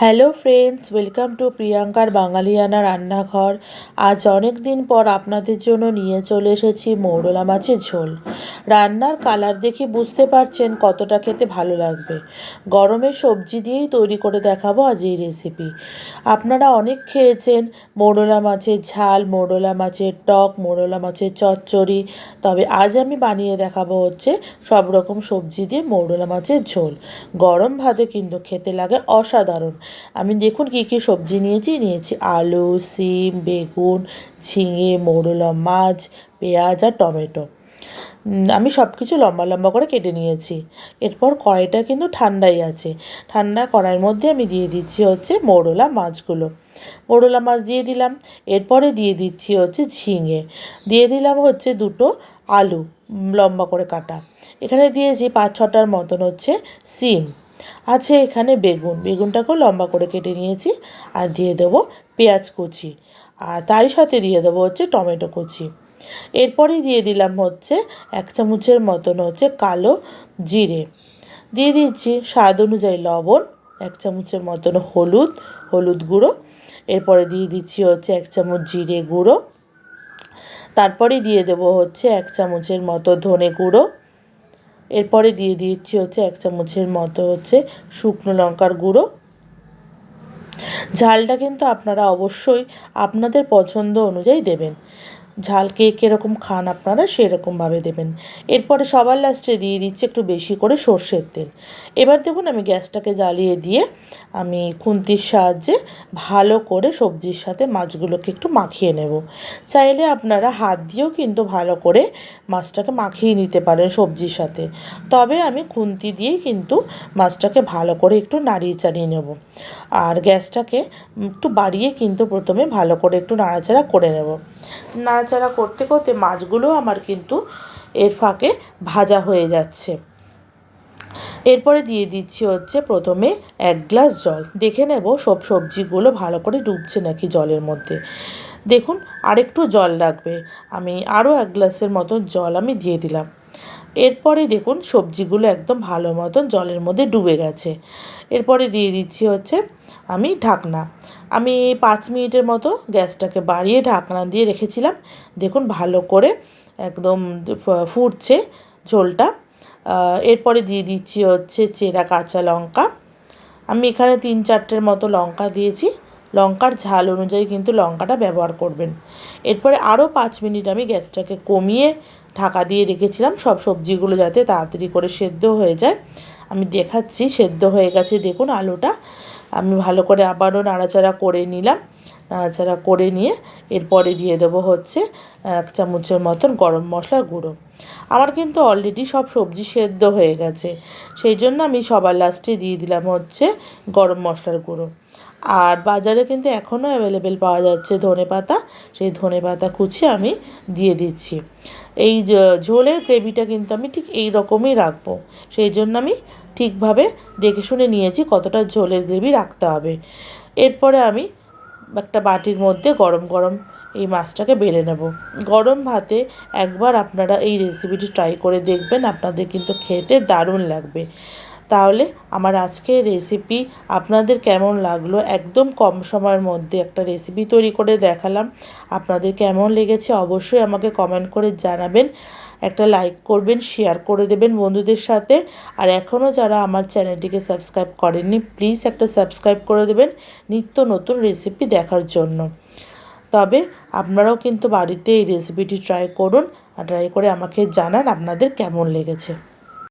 Hello friends, welcome to প্রিয়াঙ্কার বাঙালিয়ানা রান্নাঘর। আজ অনেক দিন পর আপনাদের জন্য নিয়ে চলে এসেছি মৌরলা মাছের ঝোল। রান্নার কালার দেখে বুঝতে পারছেন কতটা খেতে ভালো লাগবে। গরমের সবজি দিয়েই তৈরি করে দেখাবো আজ এই রেসিপি। আপনারা অনেক খেয়েছেন মৌরলা মাছের ঝাল, মৌরলা মাছের টক, মৌরলা মাছের চচ্চড়ি, তবে আজ আমি বানিয়ে দেখাবো হচ্ছে সব রকম সবজি দিয়ে মৌরলা মাছের ঝোল। গরম ভাতে কিন্তু খেতে লাগে অসাধারণ। আমি দেখুন কী কী সবজি নিয়েছি আলু, সিম, বেগুন, ঝিঙে, মৌরলা মাছ, পেঁয়াজ আর টমেটো। আমি সব কিছু লম্বা লম্বা করে কেটে নিয়েছি। এরপর কড়াইটা কিন্তু ঠান্ডাই আছে। ঠান্ডা কড়াইয়ের মধ্যে আমি দিয়ে দিচ্ছি হচ্ছে মৌরলা মাছগুলো। মৌরলা মাছ দিয়ে দিলাম। এরপরে দিয়ে দিচ্ছি হচ্ছে ঝিঙে, দিয়ে দিলাম হচ্ছে দুটো আলু লম্বা করে কাটা। এখানে দিয়েছি 5-6টার মতন হচ্ছে সিম। আছে এখানে বেগুনটাকেও লম্বা করে কেটে নিয়েছি। আর দিয়ে দেবো পেঁয়াজ কুচি, আর তারই সাথে দিয়ে দেবো হচ্ছে টমেটো কুচি। এরপরেই দিয়ে দিলাম হচ্ছে 1 চামচের মতন হচ্ছে কালো জিরে। দিয়ে দিচ্ছি স্বাদ অনুযায়ী লবণ, 1 চামচের মতন হলুদ গুঁড়ো। এরপরে দিয়ে দিচ্ছি হচ্ছে 1 চামচ জিরে গুঁড়ো। তারপরে দিয়ে দেবো হচ্ছে 1 চামচের মতো ধনে গুঁড়ো। এরপরে দিয়ে দিচ্ছি হচ্ছে 1 চামচের মতো হচ্ছে শুকনো লঙ্কার গুঁড়ো। ঝালটা কিন্তু আপনারা অবশ্যই আপনাদের পছন্দ অনুযায়ী দেবেন। ঝাল কে কীরকম খান আপনারা সেরকমভাবে দেবেন। এরপরে সবার লাস্টে দিয়ে দিচ্ছি একটু বেশি করে সর্ষের তেল। এবার দেখুন আমি গ্যাসটাকে জ্বালিয়ে দিয়ে আমি খুন্তির সাহায্যে ভালো করে সবজির সাথে মাছগুলোকে একটু মাখিয়ে নেব। চাইলে আপনারা হাত দিয়েও কিন্তু ভালো করে মাছটাকে মাখিয়ে নিতে পারেন সবজির সাথে, তবে আমি খুন্তি দিয়েই কিন্তু মাছটাকে ভালো করে একটু নাড়িয়ে চাড়িয়ে নেব। আর গ্যাসটাকে একটু বাড়িয়ে কিন্তু প্রথমে ভালো করে একটু নাড়াচাড়া করে নেব। নাড়াচাড়া করতে করতে মাছগুলো আমার কিন্তু এর ফাঁকে ভাজা হয়ে যাচ্ছে। এরপরে দিয়ে দিচ্ছি হচ্ছে প্রথমে 1 গ্লাস জল। দেখে নেব সব সবজিগুলো ভালো করে ডুবছে নাকি জলের মধ্যে। দেখুন আরেকটু জল লাগবে, আমি আরও 1 গ্লাসের মতন জল আমি দিয়ে দিলাম। এরপরে দেখুন সবজিগুলো একদম ভালো মতন জলের মধ্যে ডুবে গেছে। এরপরে দিয়ে দিচ্ছি হচ্ছে আমি ঢাকনা। আমি 5 মিনিটের মতো গ্যাসটাকে বাড়িয়ে ঢাকনা দিয়ে রেখেছিলাম। দেখুন ভালো করে একদম ফুটছে ঝোলটা। এরপরে দিয়ে দিচ্ছি হচ্ছে চেরা কাঁচা লঙ্কা। আমি এখানে 3-4টের মতো লঙ্কা দিয়েছি। লঙ্কার ঝাল অনুযায়ী কিন্তু লঙ্কাটা ব্যবহার করবেন। এরপরে আরও 5 মিনিট আমি গ্যাসটাকে কমিয়ে ঢাকা দিয়ে রেখেছিলাম সব সবজিগুলো যাতে তাড়াতাড়ি করে সেদ্ধ হয়ে যায়। আমি দেখাচ্ছি সেদ্ধ হয়ে গেছে দেখুন আলুটা। আমি ভালো করে আবারও নাড়াচাড়া করে নিলাম। নাড়াচাড়া করে নিয়ে এরপরে দিয়ে দেবো হচ্ছে 1 চামচের মতন গরম মশলা গুঁড়ো। আমার কিন্তু অলরেডি সব সবজি সেদ্ধ হয়ে গেছে, সেই জন্য আমি সবার লাস্টে দিয়ে দিলাম হচ্ছে গরম মশলার গুঁড়ো। আর বাজারে কিন্তু এখনও অ্যাভেলেবেল পাওয়া যাচ্ছে ধনেপাতা, সেই ধনেপাতা কুচি আমি দিয়ে দিচ্ছি। এই ঝোলের গ্রেভিটা কিন্তু আমি ঠিক এই রকমই রাখবো, সেই জন্য আমি ঠিকভাবে দেখে শুনে নিয়েছি কতটা ঝোলের গ্রেভি রাখতে হবে। এরপরে আমি একটা বাটির মধ্যে গরম গরম এই মাছটাকে বেড়ে নেব। গরম ভাতে একবার আপনারা এই রেসিপিটি ট্রাই করে দেখবেন, আপনাদের কিন্তু খেতে দারুণ লাগবে। তাহলে আমার আজকের রেসিপি আপনাদের কেমন লাগলো? একদম কম সময়ের মধ্যে একটা রেসিপি তৈরি করে দেখালাম। আপনাদের কেমন লেগেছে অবশ্যই আমাকে কমেন্ট করে জানাবেন। একটা লাইক করবেন, শেয়ার করে দেবেন বন্ধুদের সাথে। আর এখনও যারা আমার চ্যানেলটিকে সাবস্ক্রাইব করেননি প্লিজ একটা সাবস্ক্রাইব করে দেবেন নিত্য নতুন রেসিপি দেখার জন্য। তবে আপনারাও কিন্তু বাড়িতে এই রেসিপিটি ট্রাই করুন, আর ট্রাই করে আমাকে জানান আপনাদের কেমন লেগেছে।